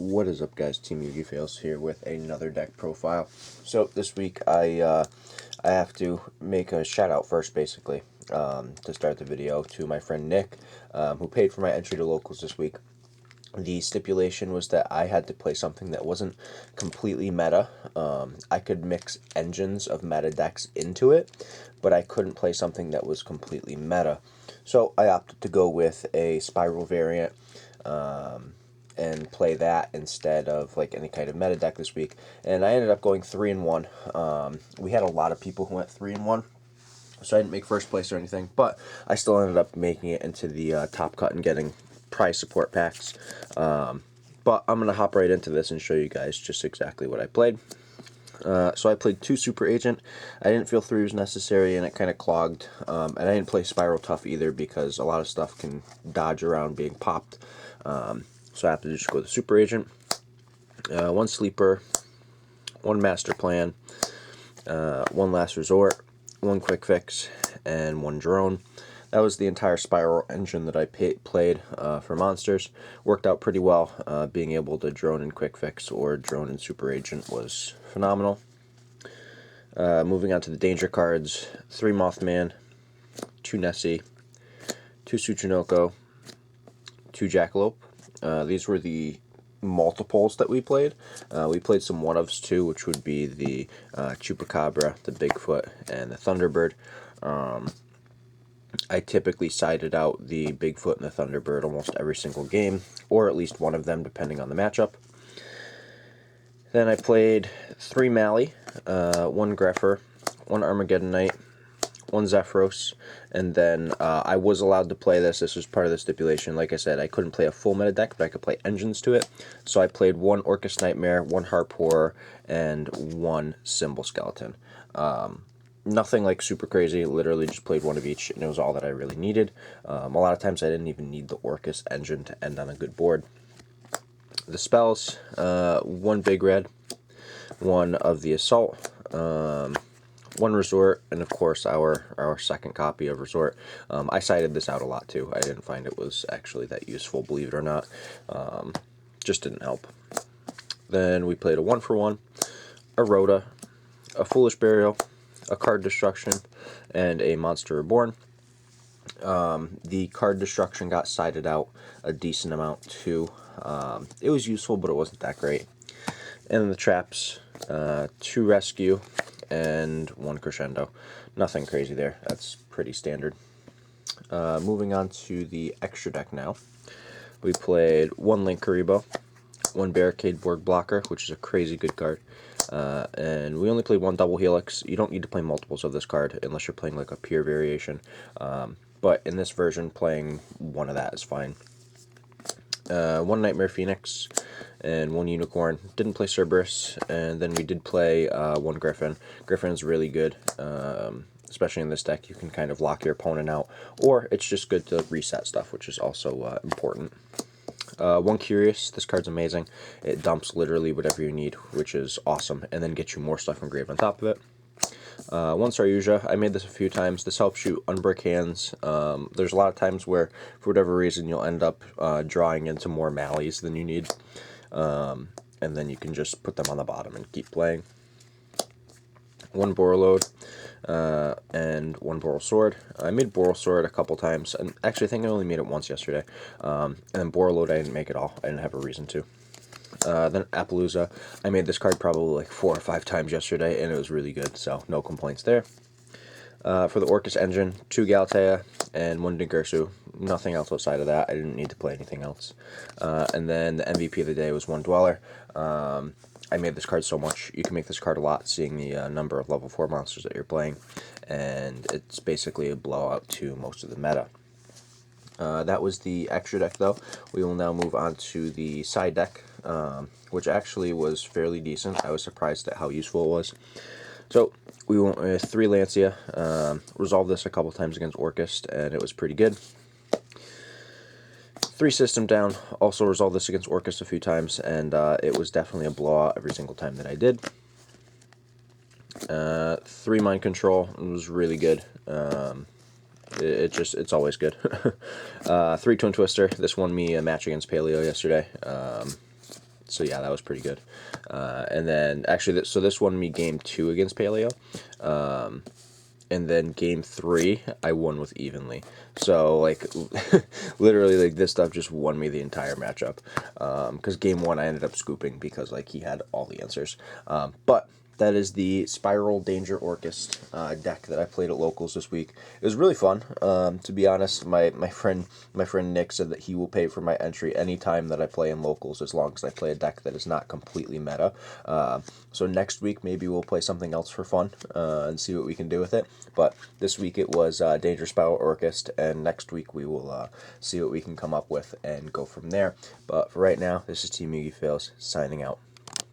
What is up, guys? Team Yugi Fails here with another deck profile. So this week I have to make a shout out first, basically, to start the video, to my friend Nick, who paid for my entry to locals this week. The stipulation was that I had to play something that wasn't completely meta. I could mix engines of meta decks into it, but I couldn't play something that was completely meta. So I opted to go with a Spyral variant and play that instead of like any kind of meta deck this week. And I ended up going 3-1. We had a lot of people who went 3-1. So I didn't make first place or anything, but I still ended up making it into the top cut and getting prize support packs. But I'm going to hop right into this and show you guys just exactly what I played. So I played 2 Super Agent. I didn't feel 3 was necessary, and it kind of clogged. And I didn't play Spiral Tough either because a lot of stuff can dodge around being popped. So I have to just go with the Super Agent. 1 Sleeper, 1 Master Plan, 1 Last Resort, 1 Quick Fix, and 1 Drone. That was the entire Spyral engine that I played for monsters. Worked out pretty well. Being able to drone in Quick Fix or drone in Super Agent was phenomenal. Moving on to the danger cards, 3 Mothman, 2 Nessie, 2 Tsuchinoko, 2 Jackalope. These were the multiples that we played. We played some one-ofs too, which would be the Chupacabra, the Bigfoot, and the Thunderbird. I typically sided out the Bigfoot and the Thunderbird almost every single game, or at least one of them depending on the matchup. Then I played 3 Mally, 1 Greffer, 1 Armageddon Knight, 1 Zephyros, and then I was allowed to play this. This was part of the stipulation. Like I said, I couldn't play a full meta deck, but I could play engines to it. So I played 1 Orcust Nightmare, 1 Harp Horror, and 1 Symbol Skeleton. Nothing like super crazy, literally just played 1 of each, and it was all that I really needed. A lot of times I didn't even need the Orcust engine to end on a good board. The spells, 1 Big Red, 1 of the Assault, 1 Resort, and of course our second copy of Resort. I sided this out a lot too. I didn't find it was actually that useful, believe it or not. Just didn't help. Then we played a 1-for-1, a Rhoda, a Foolish Burial, a Card Destruction, and a Monster Reborn. The Card Destruction got sided out a decent amount too. It was useful, but it wasn't that great. And then the traps, 2 Rescue, and 1 Crescendo. Nothing crazy there. That's pretty standard. Moving on to the extra deck now. We played 1 Link Karibo, 1 Barricade Borg Blocker, which is a crazy good card. And we only played 1 Double Helix. You don't need to play multiples of this card unless you're playing like a pure variation. But in this version, playing 1 of that is fine. 1 Nightmare Phoenix and 1 Unicorn. Didn't play Cerberus, and then we did play 1 Griffin. Griffin's really good, especially in this deck. You can kind of lock your opponent out, or it's just good to reset stuff, which is also important. 1 Curious. This card's amazing. It dumps literally whatever you need, which is awesome, and then gets you more stuff engraved on top of it. 1 Saryuja. I made this a few times. This helps you unbrick hands. There's a lot of times where, for whatever reason, you'll end up drawing into more Mallies than you need. And then you can just put them on the bottom and keep playing. 1 Borreload, and 1 Boral Sword. I made Boral Sword a couple times, and actually I think I only made it once yesterday. And then Borreload I didn't make at all. I didn't have a reason to. Then Appaloosa. I made this card probably like 4 or 5 times yesterday, and it was really good, so no complaints there. For the Orcust engine, 2 Galatea and 1 Nigursu. Nothing else outside of that. I didn't need to play anything else. And then the MVP of the day was 1 Dweller. I made this card so much. You can make this card a lot, seeing the number of level 4 monsters that you're playing, and it's basically a blowout to most of the meta. That was the extra deck, though. We will now move on to the side deck, which actually was fairly decent. I was surprised at how useful it was. So we went with 3 Lancia, resolved this a couple times against Orcust, and it was pretty good. 3 System Down, also resolved this against Orcust a few times, and it was definitely a blowout every single time that I did. 3 Mind Control, it was really good. It's always good. 3 Twin Twister, this won me a match against Paleo yesterday. So yeah, that was pretty good. And then actually, so this won me game 2 against Paleo. And then game 3, I won with evenly. So, like, literally, like, this stuff just won me the entire matchup. Because game 1, I ended up scooping because, like, he had all the answers. But that is the Spyral Danger Orcust deck that I played at locals this week. It was really fun. To be honest, my friend Nick said that he will pay for my entry anytime that I play in locals, as long as I play a deck that is not completely meta. So next week maybe we'll play something else for fun and see what we can do with it. But this week it was Danger Spyral Orcust, and next week we will see what we can come up with and go from there. But for right now, this is Team Yugi Fails signing out.